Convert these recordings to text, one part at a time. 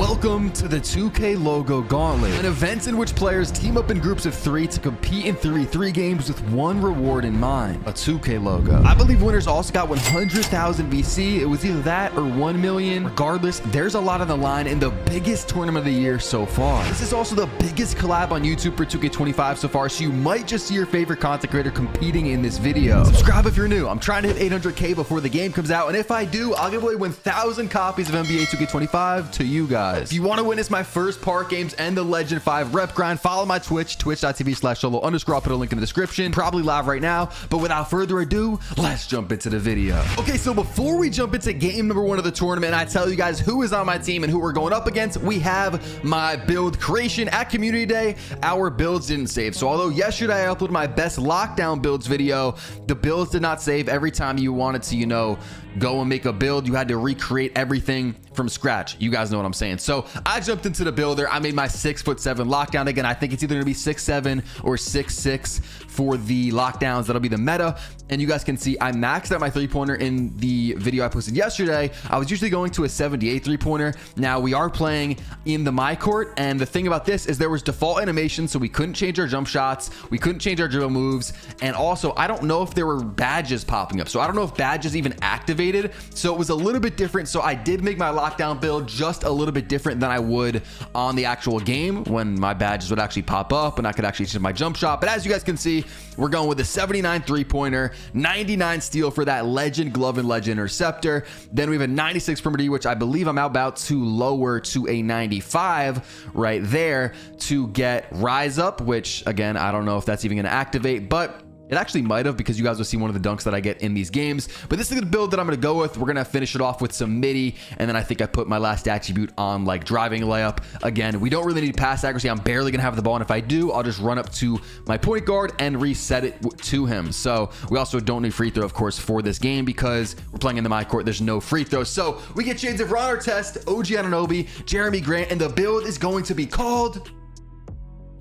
Welcome to the 2K Logo Gauntlet, an event in which players team up in groups of 3 to compete in 3v3 games with one reward in mind, a 2K logo. I believe winners also got 100,000 VC. It was either that or 1 million. Regardless, there's a lot on the line in the biggest tournament of the year so far. This is also the biggest collab on YouTube for 2K25 so far, so you might just see your favorite content creator competing in this video. Subscribe if you're new. I'm trying to hit 800K before the game comes out, and if I do, I'll give away 1,000 copies of NBA 2K25 to you guys. If you want to witness my first park games and the Legend 5 rep grind, follow my Twitch, twitch.tv/solo_. I'll put a link in the description, probably live right now. But without further ado, let's jump into the video. Okay, so before we jump into game number 1 of the tournament, I tell you guys who is on my team and who we're going up against. We have my build creation at Community Day. Our builds didn't save. So although yesterday I uploaded my best lockdown builds video, the builds did not save. Every time you wanted to, go and make a build, you had to recreate everything from scratch. You guys know what I'm saying. So I jumped into the builder. I made my 6'7" lockdown. Again, I think it's either gonna be 6'7" or 6'6" for the lockdowns. That'll be the meta. And you guys can see I maxed out my 3-pointer in the video I posted yesterday. I was usually going to a 78 3-pointer. Now we are playing in the my court, and the thing about this is there was default animation, so we couldn't change our jump shots, we couldn't change our dribble moves, and also I don't know if there were badges popping up, so I don't know if badges even activated. So it was a little bit different. So I did make my lockdown build just a little bit different than I would on the actual game when my badges would actually pop up and I could actually change my jump shot. But as you guys can see, we're going with a 79 3-pointer, 99 steal for that legend glove and legend interceptor. Then we have a 96 perimeter, which I believe I'm about to lower to a 95 right there to get rise up, which again, I don't know if that's even going to activate, but it actually might have, because you guys will see one of the dunks that I get in these games. But this is the build that I'm going to go with. We're going to finish it off with some midi, and then I think I put my last attribute on like driving layup. Again, we don't really need pass accuracy. I'm barely going to have the ball, and if I do, I'll just run up to my point guard and reset it to him. So we also don't need free throw, of course, for this game because we're playing in the my court. There's no free throw. So we get Shades of Ron Artest, OG Anunoby, Jeremy Grant, and the build is going to be called,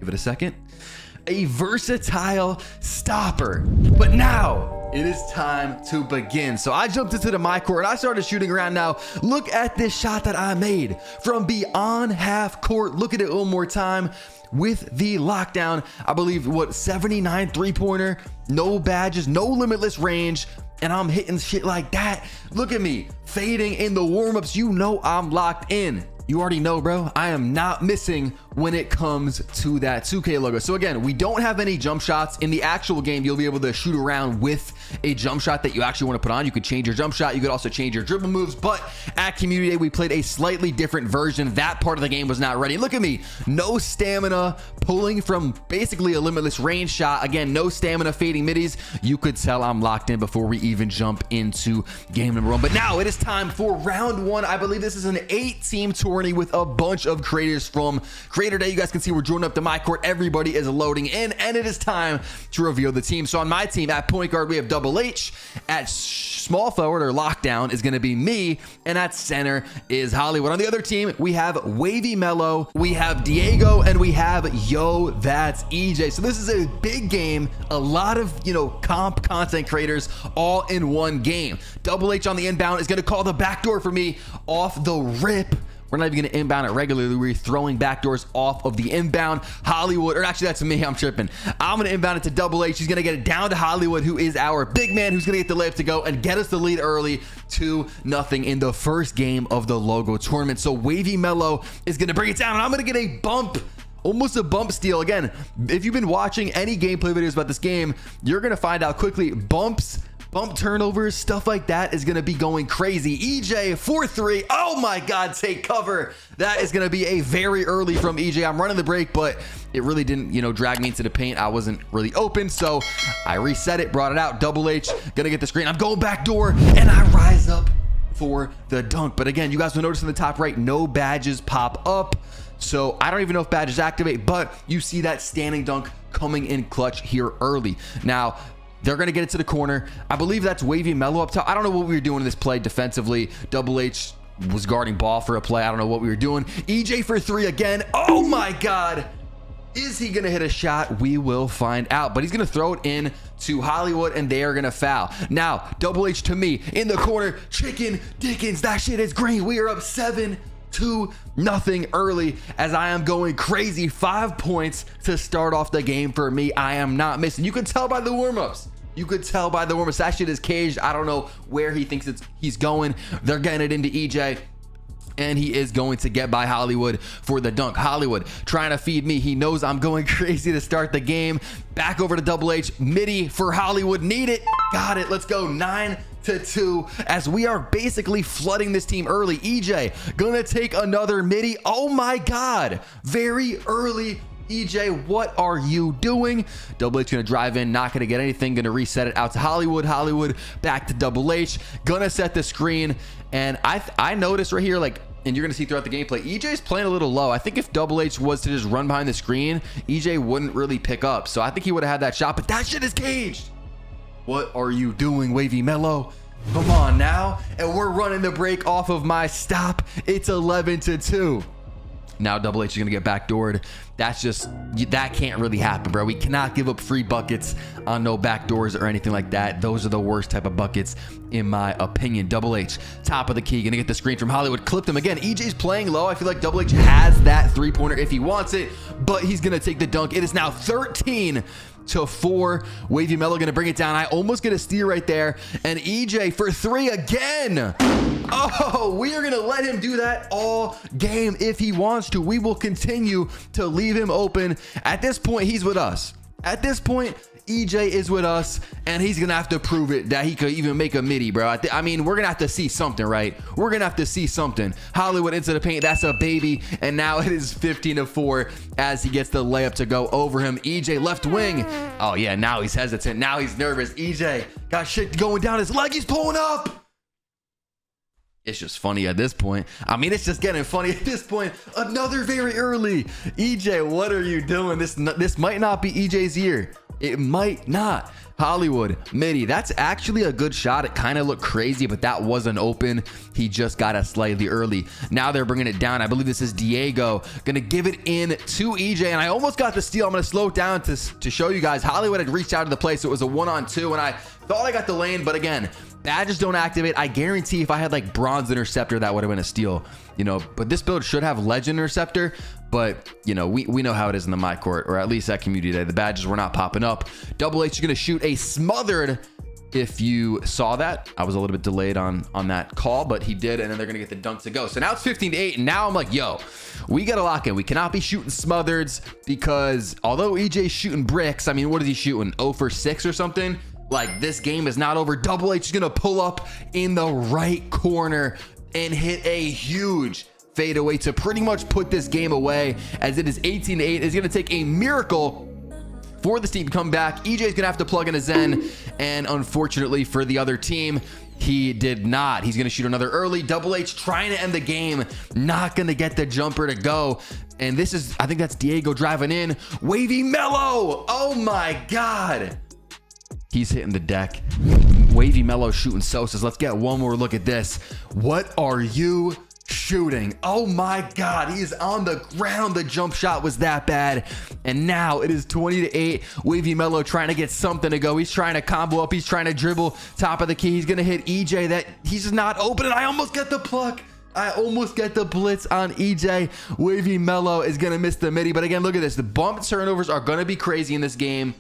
give it a second, a versatile stopper. But now it is time to begin. So I jumped into the my court and I started shooting around. Now look at this shot that I made from beyond half court. Look at it one more time with the lockdown. I believe 79 3-pointer, no badges, no limitless range, and I'm hitting shit like that. Look at me fading in the warm-ups. You know I'm locked in. You already know, bro. I am not missing when it comes to that 2K logo. So again, we don't have any jump shots in the actual game. You'll be able to shoot around with a jump shot that you actually want to put on. You could change your jump shot. You could also change your dribble moves. But at Community Day, we played a slightly different version. That part of the game was not ready. Look at me, no stamina, pulling from basically a limitless range shot. Again, no stamina, fading middies. You could tell I'm locked in before we even jump into game number 1. But now it is time for round 1. I believe this is an 8-team tourney with a bunch of creators from Creator Day. You guys can see we're joining up to my court. Everybody is loading in, and it is time to reveal the team. So on my team, at point guard, we have Double H. At small forward or lockdown is going to be me, and at center is Hollywood. On the other team, we have Wavy Mello, we have Diego, and we have Yo, that's EJ. So this is a big game. A lot of content creators all in one game. Double H on the inbound is going to call the backdoor for me off the rip. We're not even going to inbound it regularly. We're throwing backdoors off of the inbound. Hollywood, or actually that's me, I'm tripping. I'm going to inbound it to Double H. He's going to get it down to Hollywood, who is our big man, who's going to get the layup to go and get us the lead early, 2-0 in the first game of the logo tournament. So Wavy Mello is going to bring it down, and I'm going to get a bump. Almost a bump steal. Again, if you've been watching any gameplay videos about this game, you're going to find out quickly bump turnovers, stuff like that is going to be going crazy. EJ 4-3. Oh my God, take cover. That is going to be a very early from EJ. I'm running the break, but it really didn't, drag me into the paint. I wasn't really open, so I reset it, brought it out. Double H, going to get the screen. I'm going back door, and I rise up for the dunk. But again, you guys will notice in the top right, no badges pop up. So I don't even know if badges activate, but you see that standing dunk coming in clutch here early. Now, they're going to get it to the corner. I believe that's Wavy Mello up top. I don't know what we were doing in this play defensively. Double H was guarding ball for a play. I don't know what we were doing. EJ for 3 again. Oh my God. Is he going to hit a shot? We will find out. But he's going to throw it in to Hollywood, and they are going to foul. Now, Double H to me in the corner. Chicken Dickens. That shit is green. We are up 7 2-0 early as I am going crazy. 5 points to start off the game for me. I am not missing. You can tell by the warm-ups. You could tell by the warm-ups. That shit is caged. I don't know where he thinks he's going. They're getting it into EJ. And he is going to get by Hollywood for the dunk. Hollywood trying to feed me. He knows I'm going crazy to start the game. Back over to Double H. Midi for Hollywood. Need it. Got it. Let's go. 9-2 as we are basically flooding this team early. EJ gonna take another midi. Oh my God. Very early. EJ, what are you doing? Double H gonna drive in, not gonna get anything, gonna reset it out to Hollywood. Hollywood back to Double H, gonna set the screen. And I noticed right here, like, and you're gonna see throughout the gameplay, EJ's playing a little low. I think if Double H was to just run behind the screen, EJ wouldn't really pick up. So I think he would have had that shot, but that shit is caged. What are you doing, Wavy Mellow? Come on now. And we're running the break off of my stop. It's 11-2. Now Double H is gonna get backdoored. That's just, that can't really happen, bro. We cannot give up free buckets on no backdoors or anything like that. Those are the worst type of buckets in my opinion. Double H, top of the key, gonna get the screen from Hollywood. Clipped him again. EJ's playing low. I feel like Double H has that three-pointer if he wants it, but he's gonna take the dunk. It is now 13-4. Wavy Mellow gonna bring it down. I almost get a steal right there. And EJ for 3 again. Oh, we are gonna let him do that all game if he wants to. We will continue to leave him open. At this point, he's with us. At this point, EJ is with us, and he's gonna have to prove it that he could even make a midi, bro. I mean, we're gonna have to see something, right? We're gonna have to see something. Hollywood into the paint. That's a baby. And now it is 15-4 as he gets the layup to go over him. EJ left wing. Oh yeah, now he's hesitant. Now he's nervous. EJ got shit going down his leg. He's pulling up. It's just funny at this point. I mean, it's just getting funny at this point. Another very early. EJ, what are you doing? This might not be EJ's year. It might not. Hollywood, midi. That's actually a good shot. It kind of looked crazy, but that wasn't open. He just got it slightly early. Now they're bringing it down. I believe this is Diego. Gonna give it in to EJ, and I almost got the steal. I'm gonna slow it down to show you guys. Hollywood had reached out to the play, so it was a 1-on-2, and I thought I got the lane, but again, badges don't activate. I guarantee if I had like bronze interceptor, that would have been a steal, you know. But this build should have legend interceptor, but you know, we know how it is in the my court, or at least at community day. The badges were not popping up. Double H is gonna shoot a smothered. If you saw that, I was a little bit delayed on that call, but he did, and then they're gonna get the dunk to go. So now it's 15-8, and now I'm like, yo, we gotta lock in. We cannot be shooting smothereds, because although EJ's shooting bricks, I mean, what is he shooting? 0 for 6 or something? Like, this game is not over. Double H is gonna pull up in the right corner and hit a huge fadeaway to pretty much put this game away, as it is 18-8. It's gonna take a miracle for this team to come back. EJ's gonna have to plug in a Zen, and unfortunately for the other team, he did not. He's gonna shoot another early. Double H trying to end the game, not gonna get the jumper to go. And this is, I think that's Diego driving in. Wavy Mellow, oh my God. He's hitting the deck. Wavy Mellow shooting Sosas. Let's get one more look at this. What are you shooting? Oh my God, he is on the ground. The jump shot was that bad. And now it is 20-8. Wavy Mellow trying to get something to go. He's trying to combo up. He's trying to dribble top of the key. He's gonna hit EJ. That he's just not open, and I almost get the pluck. I almost get the blitz on EJ. Wavy Mellow is gonna miss the midi. But again, look at this. The bump turnovers are gonna be crazy in this game.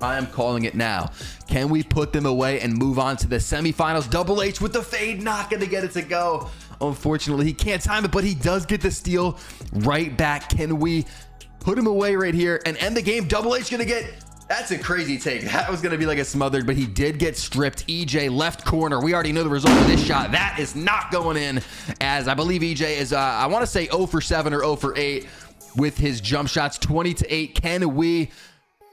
I am calling it now. Can we put them away and move on to the semifinals? Double H with the fade, not going to get it to go. Unfortunately, he can't time it, but he does get the steal right back. Can we put him away right here and end the game? Double H going to get... That's a crazy take. That was going to be like a smothered, but he did get stripped. EJ left corner. We already know the result of this shot. That is not going in, as I believe EJ is, I want to say 0 for 7 or 0 for 8 with his jump shots. 20-8. Can we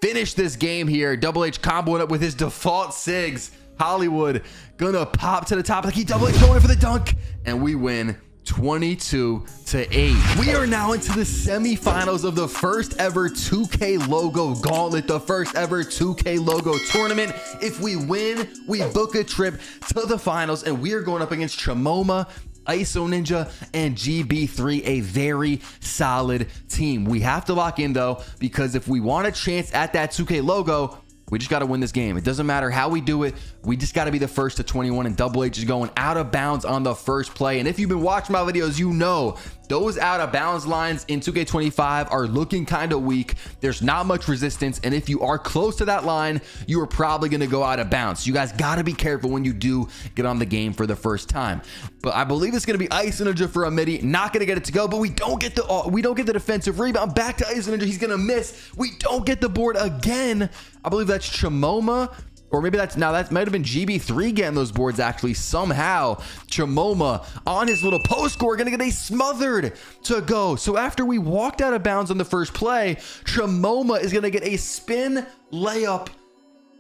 finish this game here? Double H comboing up with his default SIGs. Hollywood gonna pop to the top of the key. Double H going in for the dunk, and we win 22-8. We are now into the semifinals of the first ever 2K logo gauntlet, the first ever 2K logo tournament. If we win, we book a trip to the finals, and we are going up against Chimoma, ISO Ninja, and GB3, a very solid team. We have to lock in though, because if we want a chance at that 2K logo, We just got to win this game. It doesn't matter how we do it. We just got to be the first to 21, and Double H is going out of bounds on the first play. And if you've been watching my videos, you know those out of bounds lines in 2K25 are looking kind of weak. There's not much resistance. And if you are close to that line, you are probably going to go out of bounds. So you guys got to be careful when you do get on the game for the first time. But I believe it's going to be Ice Ninja for a midi. Not going to get it to go, but we don't get the defensive rebound. Back to Ice Ninja. He's going to miss. We don't get the board again. I believe that's Chimoma, or maybe that might have been GB3 getting those boards actually somehow. Chimoma on his little post score, gonna get a smothered to go. So after we walked out of bounds on the first play, Chimoma is gonna get a spin layup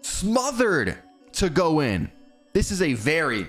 smothered to go in. This is a very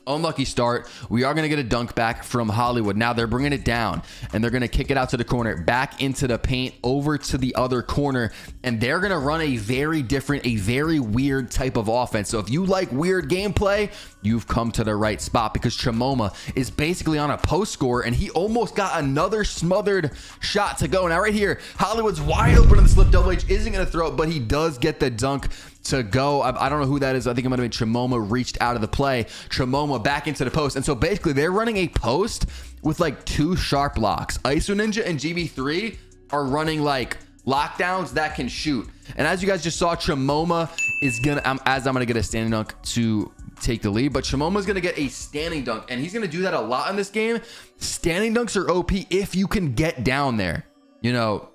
unlucky start. We are going to get a dunk back from Hollywood. Now they're bringing it down and they're going to kick it out to the corner, back into the paint, over to the other corner, and they're going to run a very different, a very weird type of offense. So if you like weird gameplay, you've come to the right spot, because Chimoma is basically on a post score and he almost got another smothered shot to go. Now right here, Hollywood's wide open on the slip. Double H isn't going to throw it, but he does get the dunk to go. I don't know who that is. I think it might have been Chimoma reached out of the play. Chimoma back into the post. And so basically they're running a post with like two sharp blocks. ISO Ninja and GB3 are running like lockdowns that can shoot. And as you guys just saw, Chimoma is gonna, I'm gonna get a standing dunk to take the lead, but Chimoma is gonna get a standing dunk, and he's gonna do that a lot in this game. Standing dunks are OP if you can get down there. You know,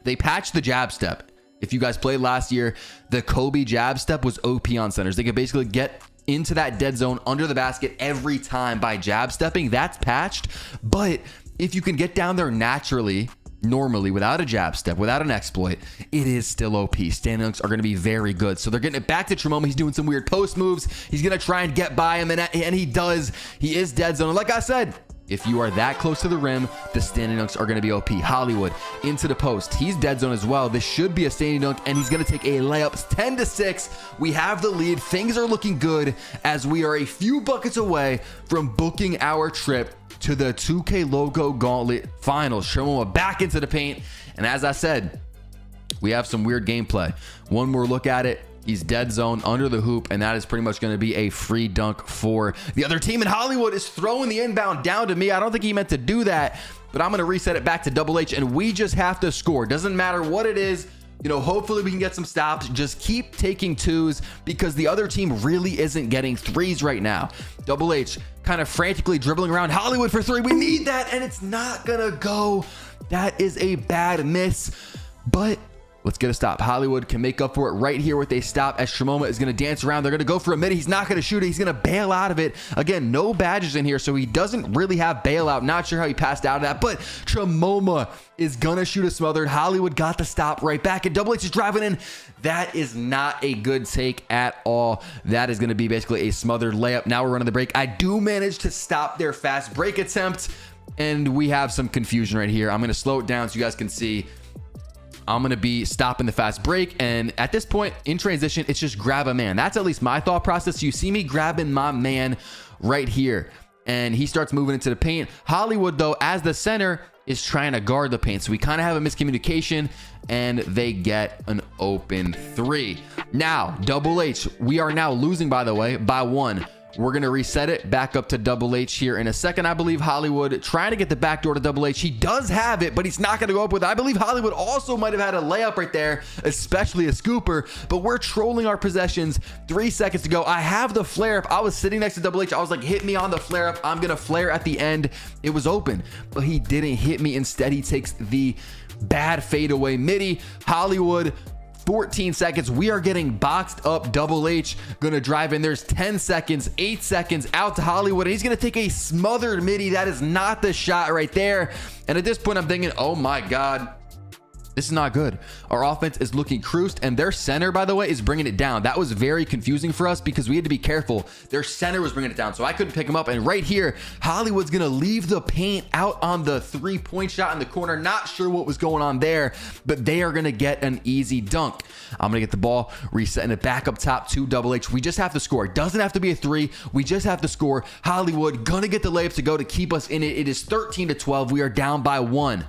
they patched the jab step. If you guys played last year, the Kobe jab step was OP on centers. They could basically get into that dead zone under the basket every time by jab stepping. That's patched. But if you can get down there naturally, normally, without a jab step, without an exploit, it is still OP. Standing dunks are going to be very good. So they're getting it back to Chimoma. He's doing some weird post moves. He's going to try and get by him, and he does. He is dead zone. Like I said, if you are that close to the rim, the standing dunks are going to be OP. Hollywood into the post. He's dead zone as well. This should be a standing dunk, and he's going to take a layup. 10-6. We have the lead. Things are looking good as we are a few buckets away from booking our trip to the 2K Logo Gauntlet Finals. Chimoma back into the paint, and as I said, we have some weird gameplay. One more look at it. He's dead zone under the hoop, and that is pretty much going to be a free dunk for the other team. And Hollywood is throwing the inbound down to me. I don't think he meant to do that, but I'm going to reset it back to Double H, and we just have to score. Doesn't matter what it is. You know, hopefully we can get some stops. Just keep taking twos, because the other team really isn't getting threes right now. Double H kind of frantically dribbling around. Hollywood for three. We need that, and it's not going to go. That is a bad miss, but let's get a stop. Hollywood can make up for it right here with a stop, as Chimoma is going to dance around. They're going to go for a midi. He's not going to shoot it. He's going to bail out of it. Again, no badges in here, so he doesn't really have bailout. Not sure how he passed out of that, but Chimoma is going to shoot a smothered. Hollywood got the stop right back, and Double H is driving in. That is not a good take at all. That is going to be basically a smothered layup. Now we're running the break. I do manage to stop their fast break attempt, and we have some confusion right here. I'm going to slow it down so you guys can see. I'm going to be stopping the fast break, and at this point in transition, it's just grab a man. That's at least my thought process. So you see me grabbing my man right here, and he starts moving into the paint. Hollywood, though, as the center, is trying to guard the paint. So we kind of have a miscommunication, and they get an open three. Now, Double H, we are now losing, by the way, by one. We're going to reset it back up to Double H here in a second. I believe Hollywood trying to get the backdoor to Double H. He does have it, but he's not going to go up with it. I believe Hollywood also might have had a layup right there, especially a scooper, but we're trolling our possessions. 3 seconds to go. I have the flare up. I was sitting next to Double H. I was like, hit me on the flare up. I'm going to flare at the end. It was open, but he didn't hit me. Instead, he takes the bad fadeaway midi. Hollywood, 14 seconds. We are getting boxed up. Double H gonna drive in. There's 10 seconds, 8 seconds out to Hollywood, and he's gonna take a smothered midi. That is not the shot right there. And at this point, I'm thinking, oh my God, this is not good. Our offense is looking cruised, and their center, by the way, is bringing it down. That was very confusing for us because we had to be careful. Their center was bringing it down, so I couldn't pick him up. And right here, Hollywood's going to leave the paint out on the three-point shot in the corner. Not sure what was going on there, but they are going to get an easy dunk. I'm going to get the ball, resetting it back up top to Double H. We just have to score. It doesn't have to be a three. We just have to score. Hollywood going to get the layups to go to keep us in it. It is 13-12. We are down by one.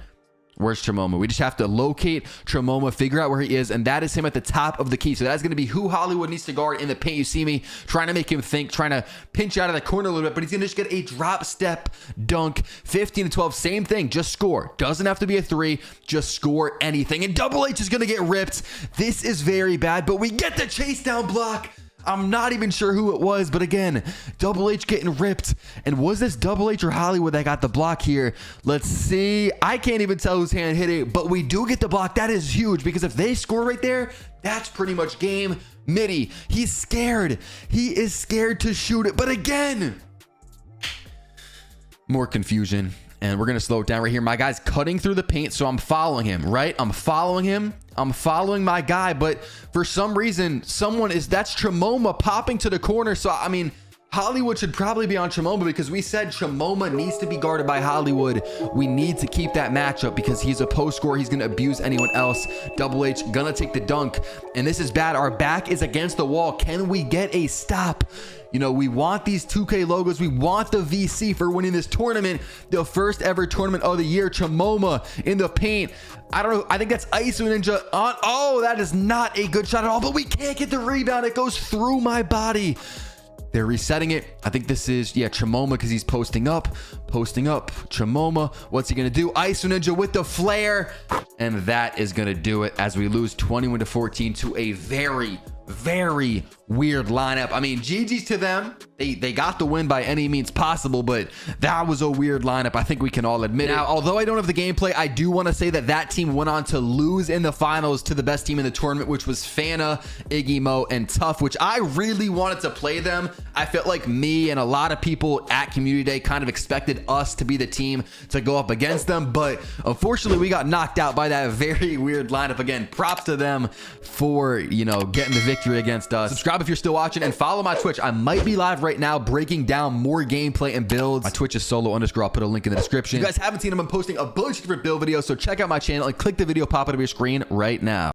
Where's Tremoma? We just have to locate Tremoma, figure out where he is, and that is him at the top of the key. So that's going to be who Hollywood needs to guard in the paint. You see me trying to make him think, trying to pinch out of the corner a little bit, but he's going to just get a drop step dunk. 15 to 12, same thing, just score. Doesn't have to be a three, just score anything. And Double H is going to get ripped. This is very bad, but we get the chase down block. I'm not even sure who it was, but again, Double H getting ripped. And was this Double H or Hollywood that got the block here? Let's see. I can't even tell whose hand hit it, but we do get the block. That is huge, because if they score right there, that's pretty much game. Midi, he's scared. He is scared to shoot it, but again, more confusion. And we're going to slow it down right here. My guy's cutting through the paint, so I'm following him, right? I'm following him. I'm following my guy, but for some reason, that's Tremoma popping to the corner. So, I mean, Hollywood should probably be on Tremoma, because we said Tremoma needs to be guarded by Hollywood. We need to keep that matchup because he's a post scorer. He's going to abuse anyone else. Double H gonna take the dunk, and this is bad. Our back is against the wall. Can we get a stop? You know, we want these 2K logos. We want the VC for winning this tournament, the first ever tournament of the year. Tremoma in the paint. I don't know. I think that's ISO Ninja on. Oh, that is not a good shot at all, but we can't get the rebound. It goes through my body. They're resetting it. I think this is, yeah, Tremoma, because he's posting up. Tremoma, what's he going to do? ISO Ninja with the flare. And that is going to do it as we lose 21 to 14 to a very, very weird lineup. I mean, GG's to them. They got the win by any means possible, but that was a weird lineup. I think we can all admit it. Now, although I don't have the gameplay, I do want to say that team went on to lose in the finals to the best team in the tournament, which was Fana, Iggy Mo, and Tough, which I really wanted to play them. I felt like me and a lot of people at Community Day kind of expected us to be the team to go up against them, but unfortunately we got knocked out by that very weird lineup. Again, props to them for, you know, getting the victory against us. Subscribe if you're still watching, and follow my Twitch. I might be live right now breaking down more gameplay and builds. My Twitch is solo_. I'll put a link in the description. If you guys haven't seen them, I'm posting a bunch of different build videos, so check out my channel and click the video pop up on your screen right now.